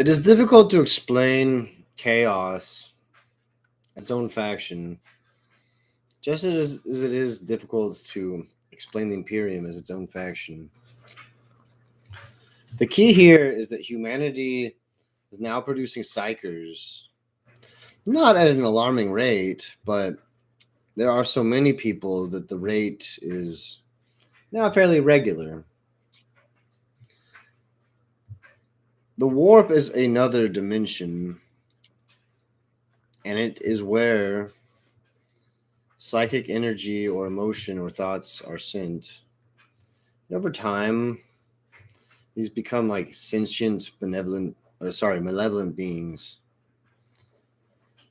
It is difficult to explain chaos, its own faction, just as it is difficult to explain the Imperium as its own faction. The key here is that humanity is now producing psychers, not at an alarming rate, but there are so many people that the rate is now fairly regular. The warp is another dimension, and it is where psychic energy or emotion or thoughts are sent. And over time, these become like sentient, malevolent beings.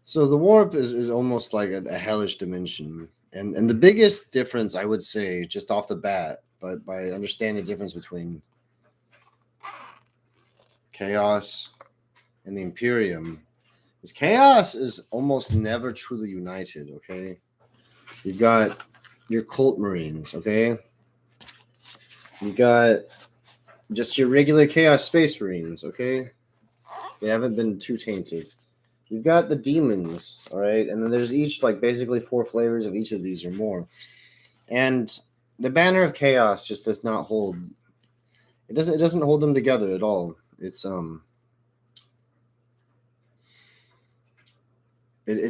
So the warp is almost like a hellish dimension. And the biggest difference, I would say, just off the bat, but by understanding the difference between chaos and the Imperium, is chaos is almost never truly united, okay? You've got your cult marines, okay? You got just your regular chaos space marines, okay? They haven't been too tainted. You've got the demons, all right? And then there's each like basically 4 flavors of each of these or more. And the banner of chaos just does not hold. It doesn't hold them together at all. It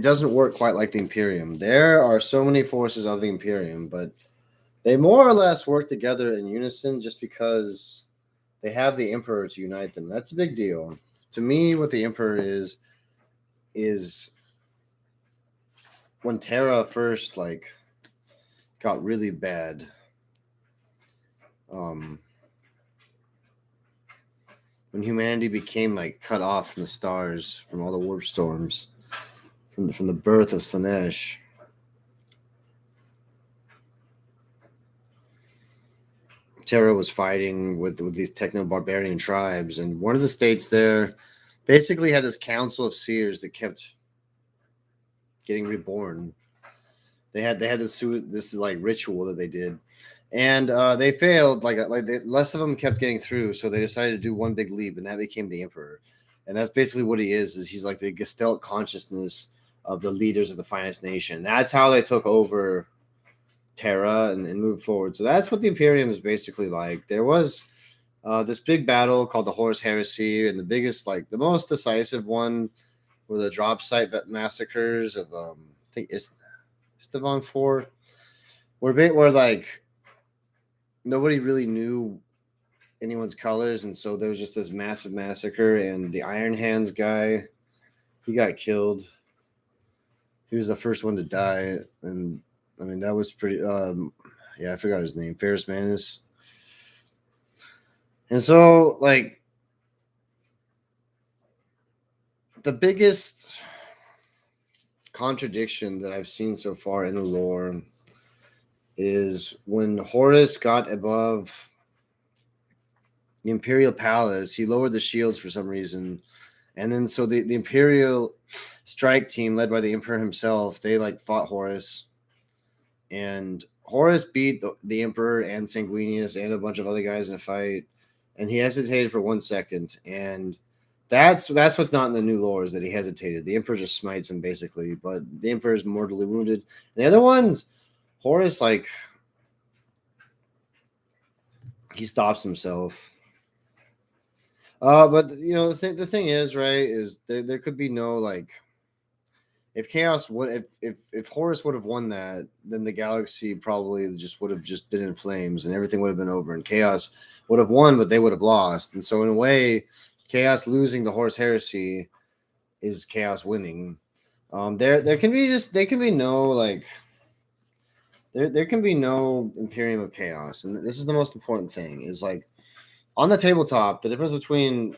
doesn't work quite like the Imperium. There are so many forces of the Imperium, but they more or less work together in unison just because they have the Emperor to unite them. That's a big deal. To me, what the Emperor is when Terra first like got really bad. When humanity became like cut off from the stars, from all the warp storms, from the birth of Slanesh. Terra was fighting with these techno barbarian tribes, and one of the states there basically had this council of seers that kept getting reborn. They had this like ritual that they did, and they failed. Less of them kept getting through, so they decided to do one big leap, and that became the Emperor. And that's basically what he is. Is he's like the Gestalt consciousness of the leaders of the finest nation. That's how they took over Terra and moved forward. So that's what the Imperium is basically like. There was this big battle called the Horus Heresy, and the biggest, like the most decisive one, were the drop site massacres of I think Estevan 4, where like nobody really knew anyone's colors, and so there was just this massive massacre, and the Iron Hands guy, he got killed. He was the first one to die, and I mean that was pretty. Yeah, I forgot his name, Ferris Manus. And so, like, the biggest contradiction that I've seen so far in the lore is when Horus got above the Imperial Palace, he lowered the shields for some reason. And then so the Imperial strike team led by the Emperor himself, they like fought Horus. And Horus beat the Emperor and Sanguinius and a bunch of other guys in a fight. And he hesitated for 1 second. And that's what's not in the new lore, is that he hesitated. The Emperor just smites him basically, but the Emperor is mortally wounded. The other ones, Horus, like, he stops himself. But you know the thing is, right, is there could be no like, if chaos would if Horus would have won that, then the galaxy probably just would have just been in flames and everything would have been over, and chaos would have won, but they would have lost. And so in a way, chaos losing the Horus Heresy is chaos winning. There can be no like there can be no Imperium of Chaos, and this is the most important thing, is like on the tabletop, the difference between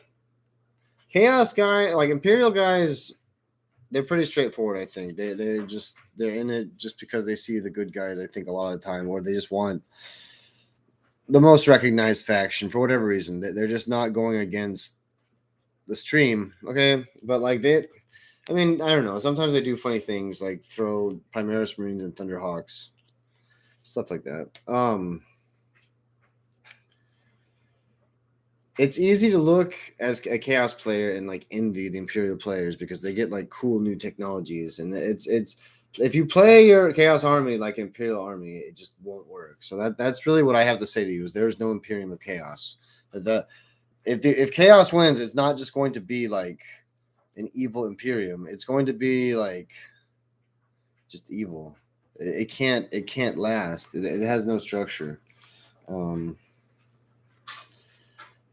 Chaos guy, like Imperial guys, they're pretty straightforward. I think they're in it just because they see the good guys. I think a lot of the time, or they just want the most recognized faction for whatever reason. They're just not going against the stream, okay? But like I mean, I don't know. Sometimes they do funny things like throw Primaris Marines and Thunderhawks, stuff like that. it's easy to look as a chaos player and like envy the Imperial players because they get like cool new technologies, and it's if you play your chaos army like Imperial army, it just won't work. So that's really what I have to say to you is there's no Imperium of chaos. The if chaos wins, it's not just going to be like an evil Imperium. It's going to be like just evil. It can't last. It has no structure. Um,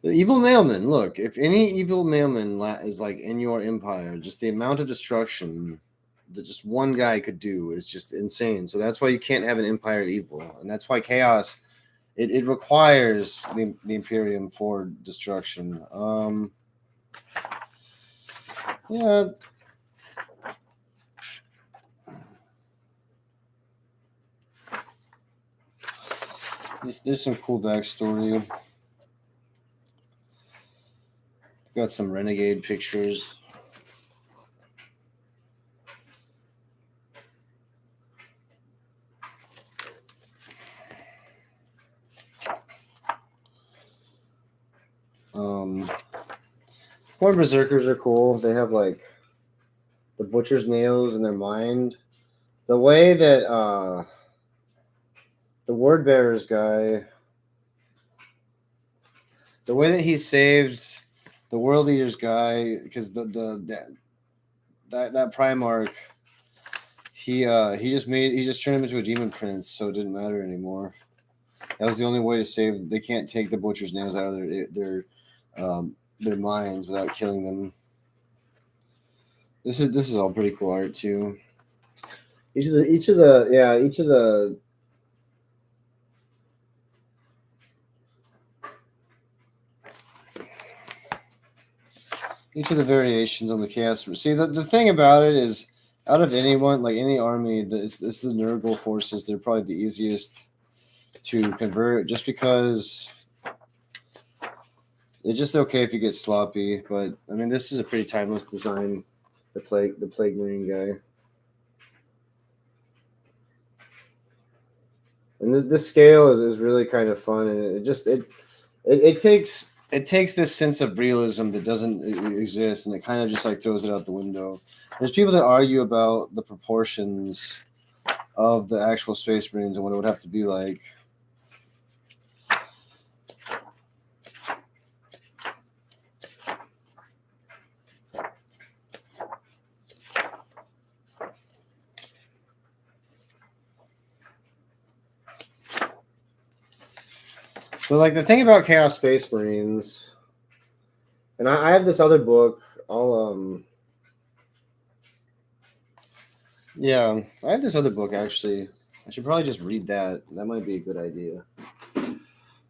The evil mailman. Look, if any evil mailman is like in your empire, just the amount of destruction that just one guy could do is just insane. So that's why you can't have an empire of evil, and that's why chaos it requires the Imperium for destruction. Yeah, there's some cool backstory. Got some renegade pictures. Um, More berserkers are cool. They have like the butcher's nails in their mind. The way that the word bearers guy, the way that he saved the world eaters guy, because that Primarch, he just turned him into a demon prince, so it didn't matter anymore. That was the only way to save. They can't take the butcher's nails out of their minds without killing them. This is all pretty cool art too. Each of the variations on the chaos. See, the thing about it is, out of anyone, like any army, it's the Nurgle forces. They're probably the easiest to convert, just because it's just okay if you get sloppy. But I mean, this is a pretty timeless design. The plague marine guy, and this scale is really kind of fun, and it takes this sense of realism that doesn't exist, and it kind of just like throws it out the window. There's people that argue about the proportions of the actual Space Marines and what it would have to be like. So, like the thing about Chaos Space Marines, and I have this other book. Yeah, I have this other book actually. I should probably just read that. That might be a good idea.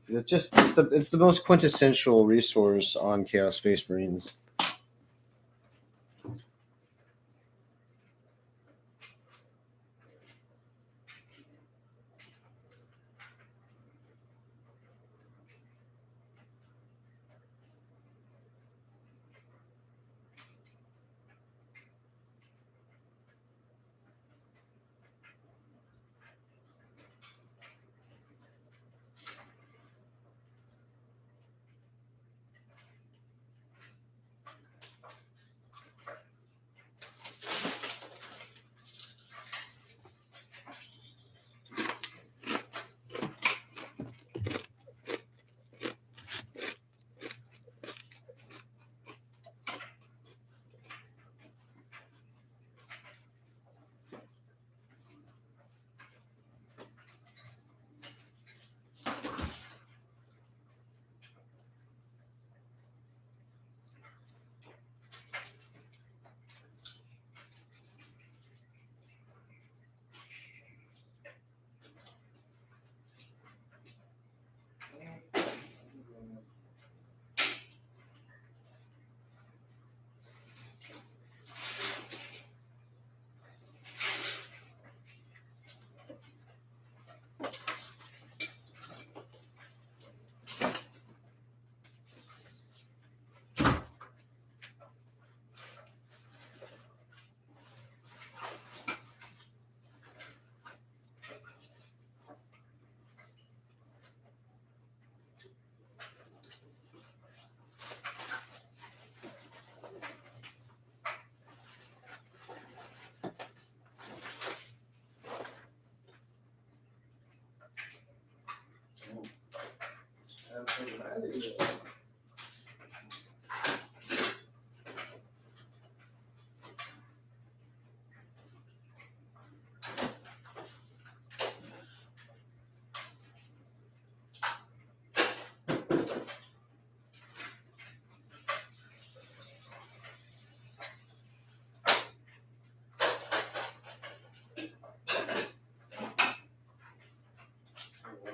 It's the most quintessential resource on Chaos Space Marines.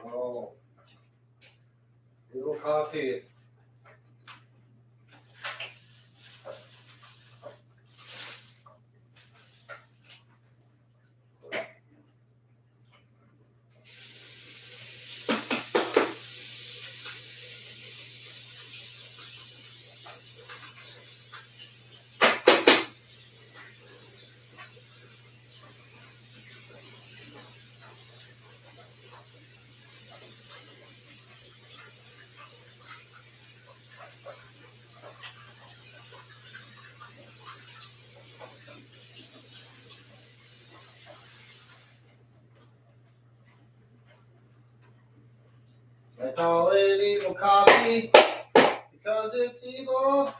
Oh, little coffee. I call it evil coffee because it's evil.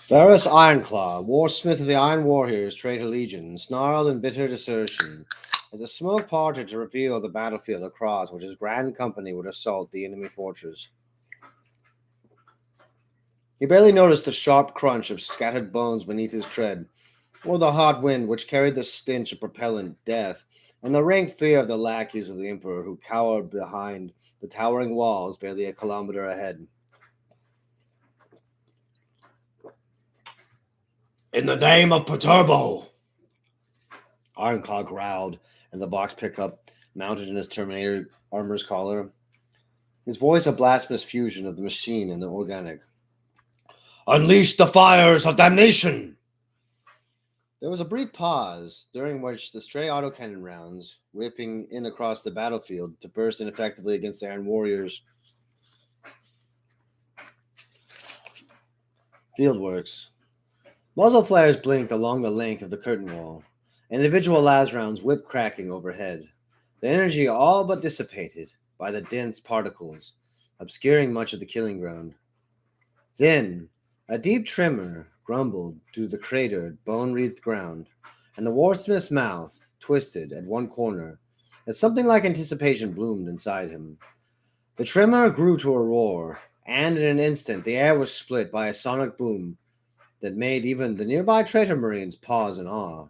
Varus Ironclaw, warsmith of the Iron Warriors, traitor legion, snarled in bitter desertion as the smoke parted to reveal the battlefield across which his grand company would assault the enemy fortress. He barely noticed the sharp crunch of scattered bones beneath his tread, or the hot wind which carried the stench of propellant, death, and the rank fear of the lackeys of the Emperor who cowered behind the towering walls barely a kilometer ahead. In the name of Paturbo! Ironclaw growled, and the box pickup mounted in his Terminator armor's collar. His voice a blasphemous fusion of the machine and the organic. Unleash the fires of damnation! There was a brief pause, during which the stray autocannon rounds, whipping in across the battlefield to burst ineffectively against the Iron Warriors. Fieldworks. Muzzle flares blinked along the length of the curtain wall. Individual las rounds whipped cracking overhead. The energy all but dissipated by the dense particles, obscuring much of the killing ground. Then, a deep tremor grumbled through the cratered, bone-wreathed ground, and the warsmith's mouth twisted at one corner as something like anticipation bloomed inside him. The tremor grew to a roar, and in an instant the air was split by a sonic boom that made even the nearby traitor marines pause in awe.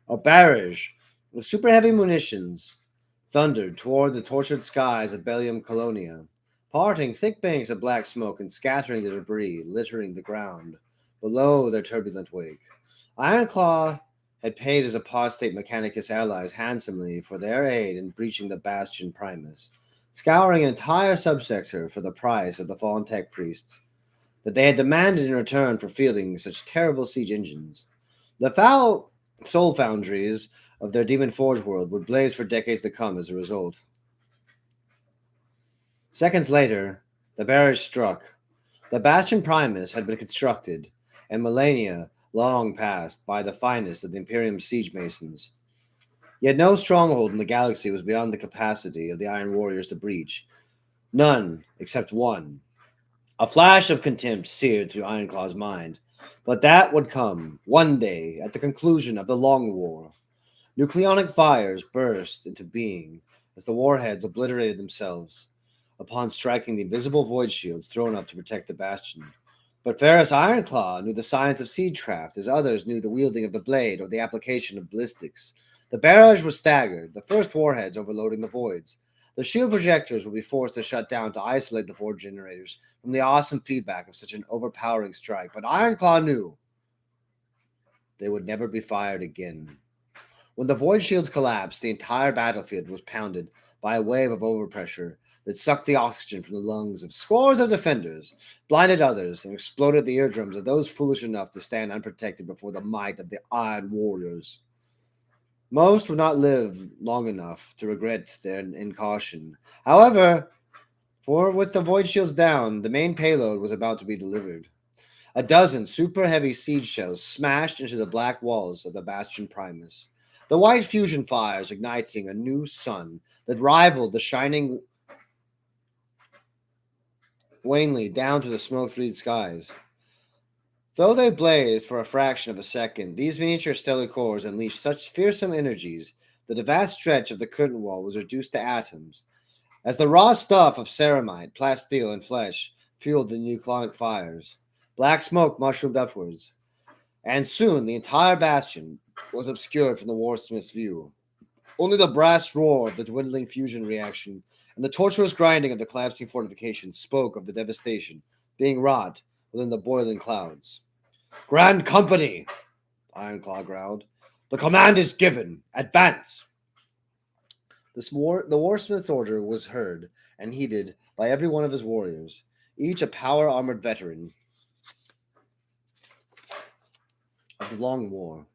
A barrage of super-heavy munitions thundered toward the tortured skies of Bellium Colonia, parting thick banks of black smoke and scattering the debris, littering the ground below their turbulent wake. Ironclaw had paid his apostate Mechanicus allies handsomely for their aid in breaching the Bastion Primus, scouring an entire subsector for the price of the fallen tech priests that they had demanded in return for fielding such terrible siege engines. The foul soul foundries of their Demon Forge world would blaze for decades to come as a result. Seconds later, the barrage struck. The Bastion Primus had been constructed, and millennia long passed by the finest of the Imperium siege masons. Yet no stronghold in the galaxy was beyond the capacity of the Iron Warriors to breach. None except one. A flash of contempt seared through Ironclaw's mind. But that would come, one day, at the conclusion of the Long War. Nucleonic fires burst into being as the warheads obliterated themselves upon striking the invisible void shields thrown up to protect the bastion. But Ferris Ironclaw knew the science of siegecraft as others knew the wielding of the blade or the application of ballistics. The barrage was staggered, the first warheads overloading the voids. The shield projectors would be forced to shut down to isolate the forge generators from the awesome feedback of such an overpowering strike, but Ironclaw knew they would never be fired again. When the void shields collapsed, the entire battlefield was pounded by a wave of overpressure that sucked the oxygen from the lungs of scores of defenders, blinded others, and exploded the eardrums of those foolish enough to stand unprotected before the might of the Iron Warriors. Most would not live long enough to regret their incaution. However, for with the void shields down, the main payload was about to be delivered. A dozen super heavy siege shells smashed into the black walls of the Bastion Primus, the white fusion fires igniting a new sun that rivaled the shining wanly down to the smoke-wreathed skies. Though they blazed for a fraction of a second, these miniature stellar cores unleashed such fearsome energies that a vast stretch of the curtain wall was reduced to atoms, as the raw stuff of ceramite, plasteel, and flesh fueled the nucleonic fires. Black smoke mushroomed upwards, and soon the entire bastion was obscured from the warsmith's view. Only the brass roar of the dwindling fusion reaction and the torturous grinding of the collapsing fortifications spoke of the devastation being wrought within the boiling clouds. Grand Company, Ironclaw growled. The command is given. Advance! The warsmith's order was heard and heeded by every one of his warriors, each a power-armored veteran of the Long War.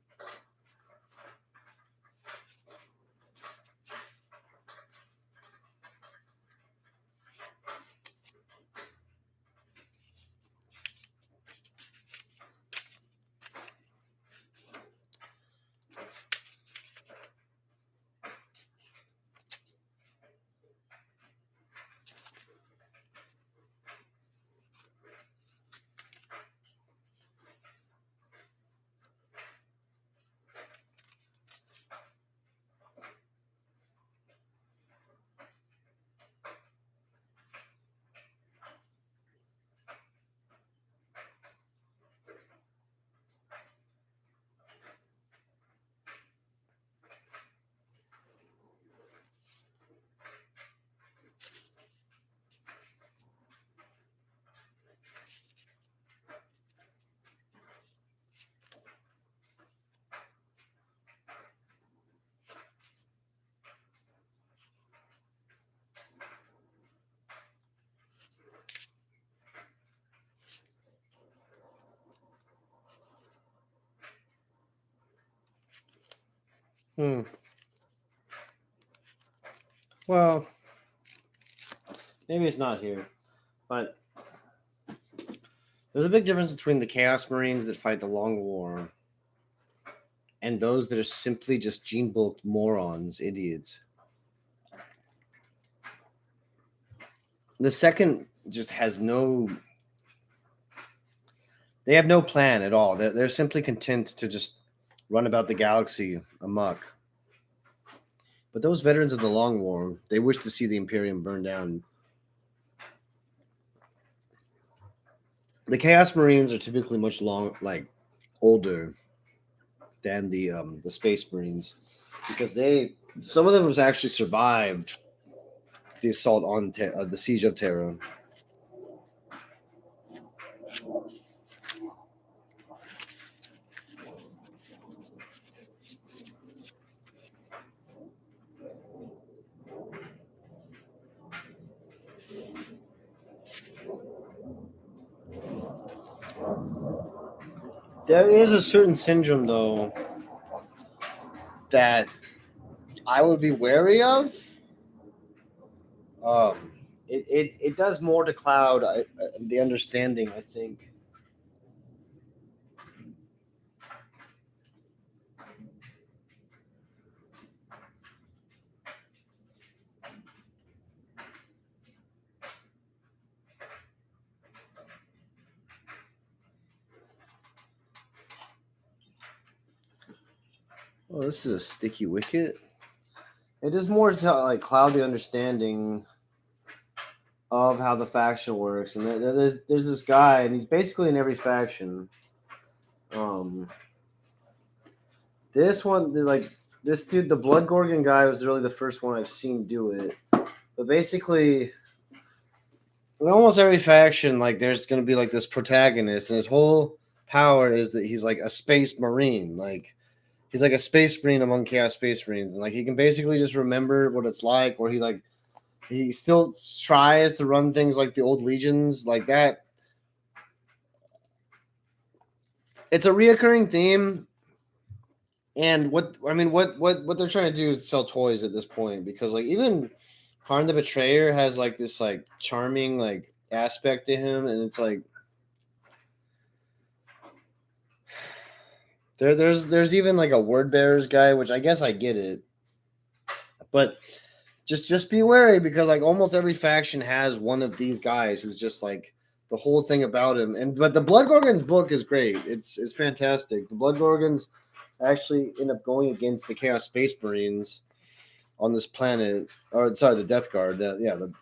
Well, maybe it's not here, but there's a big difference between the Chaos Marines that fight the Long War and those that are simply just gene bulked morons, idiots. The second just has no. They have no plan at all. They're simply content to just run about the galaxy amok. But those veterans of the Long War, they wish to see the Imperium burn down. The Chaos Marines are typically much older than the Space Marines because some of them has actually survived the assault on the siege of Terra. There is a certain syndrome though that I would be wary of. It does more to cloud the understanding, I think. Oh, this is a sticky wicket. It is more to like cloud the understanding of how the faction works, and there's this guy, and he's basically in every faction. Um, this one, like this dude, the Blood Gorgon guy, was really the first one I've seen do it. But basically, in almost every faction, like there's going to be like this protagonist, and his whole power is that he's like a space marine. Like he's like a space marine among chaos space marines, and like he can basically just remember what it's like, or he still tries to run things like the old legions, like that. It's a reoccurring theme, and what they're trying to do is sell toys at this point, because like even Karn the Betrayer has like this like charming like aspect to him, and it's like there's even like a word bearers guy, which I guess I get it, but just be wary, because like almost every faction has one of these guys who's just like the whole thing about him. And but the Blood Gorgons book is great. It's fantastic. The Blood Gorgons actually end up going against the Chaos Space Marines on this planet, or sorry, the Death Guard. The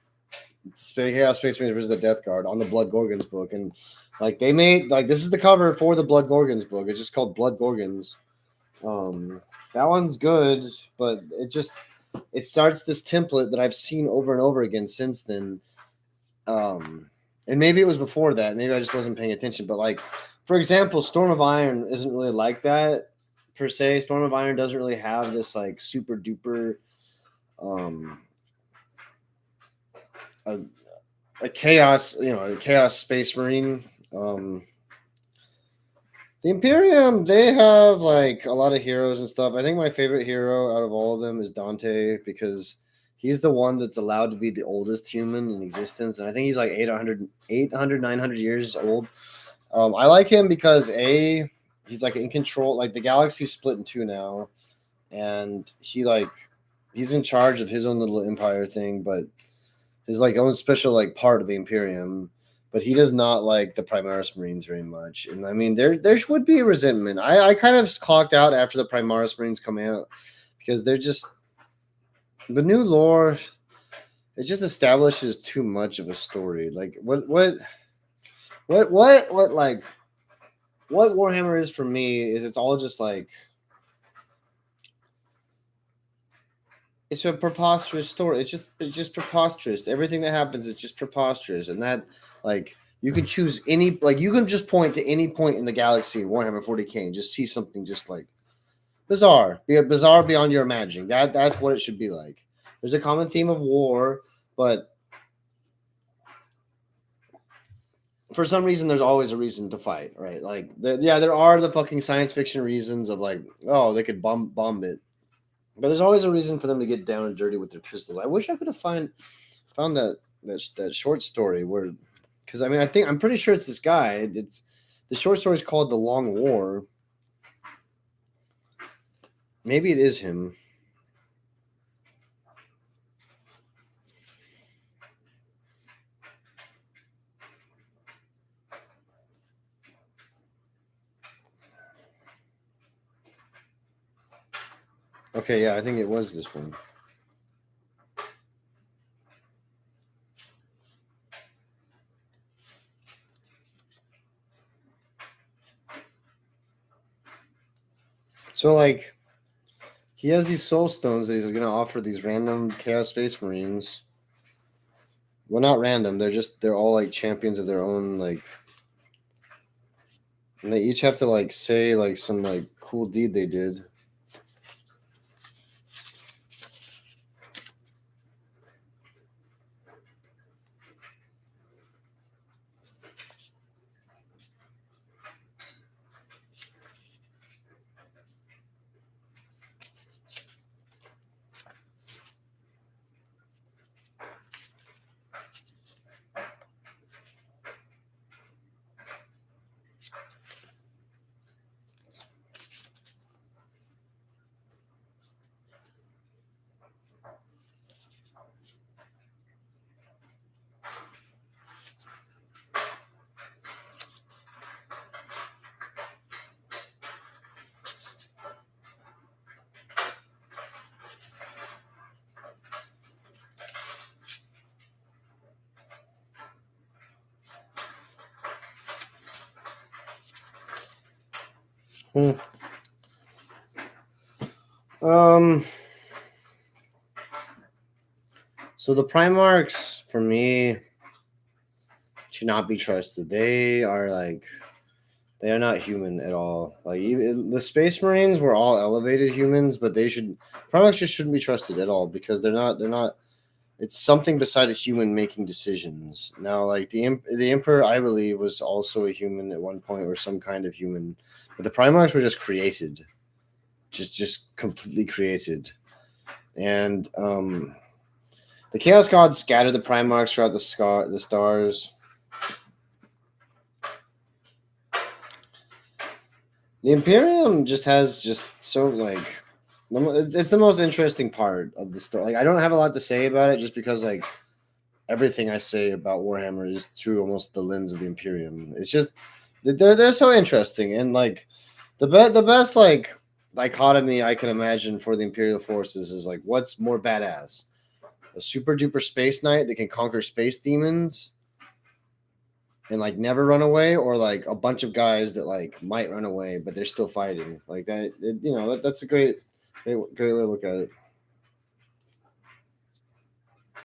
Chaos Space Marines versus the Death Guard on the Blood Gorgons book, and like they made like this is the cover for the Blood Gorgons book. It's just called Blood Gorgons. Um, that one's good, but it starts this template that I've seen over and over again since then. And maybe it was before that. Maybe I just wasn't paying attention. But like, for example, Storm of Iron isn't really like that per se. Storm of Iron doesn't really have this like super duper um a, a chaos, a chaos space marine. Um the Imperium, they have like a lot of heroes and stuff. I think my favorite hero out of all of them is Dante, because he's the one that's allowed to be the oldest human in existence. And I think he's like 900 years old. I like him because he's like in control. Like the galaxy's split in two now, and he's in charge of his own little empire thing, but his like own special like part of the Imperium. But he does not like the Primaris Marines very much, and I mean there would be resentment. I kind of clocked out after the Primaris Marines come out, because they're just the new lore. It just establishes too much of a story. Like what like what Warhammer is for me is it's all just like it's a preposterous story. It's just preposterous. Everything that happens is just preposterous, and that like you can choose any like you can just point to any point in the galaxy in Warhammer 40k and just see something just like bizarre beyond your imagining. That's what it should be like. There's a common theme of war, but for some reason there's always a reason to fight, right? Like there are the fucking science fiction reasons of like, oh, they could bomb it. But there's always a reason for them to get down and dirty with their pistols. I wish I could have found that short story where, because I mean I'm pretty sure it's this guy. It's the short story is called The Long War. Maybe it is him. Okay, yeah, I think it was this one. So like he has these soul stones that he's going to offer these random Chaos Space Marines. Well, not random. They're all like champions of their own like, and they each have to like say like some like cool deed they did. Hmm. Um. So the Primarchs, for me, should not be trusted. They are like they are not human at all. Like even, the Space Marines were all elevated humans, but they should Primarchs just shouldn't be trusted at all because they're not. They're not. It's something beside a human making decisions. Now, like the Emperor, I believe, was also a human at one point or some kind of human, but the Primarchs were just created, just completely created, and the Chaos Gods scattered the Primarchs throughout the stars. The Imperium just has just so like it's the most interesting part of the story. Like I don't have a lot to say about it just because like everything I say about Warhammer is through almost the lens of the Imperium. It's just they're so interesting and like the best like dichotomy I can imagine for the Imperial forces is like what's more badass, a super duper space knight that can conquer space demons and like never run away, or like a bunch of guys that like might run away but they're still fighting like that. That's a great way to look at it.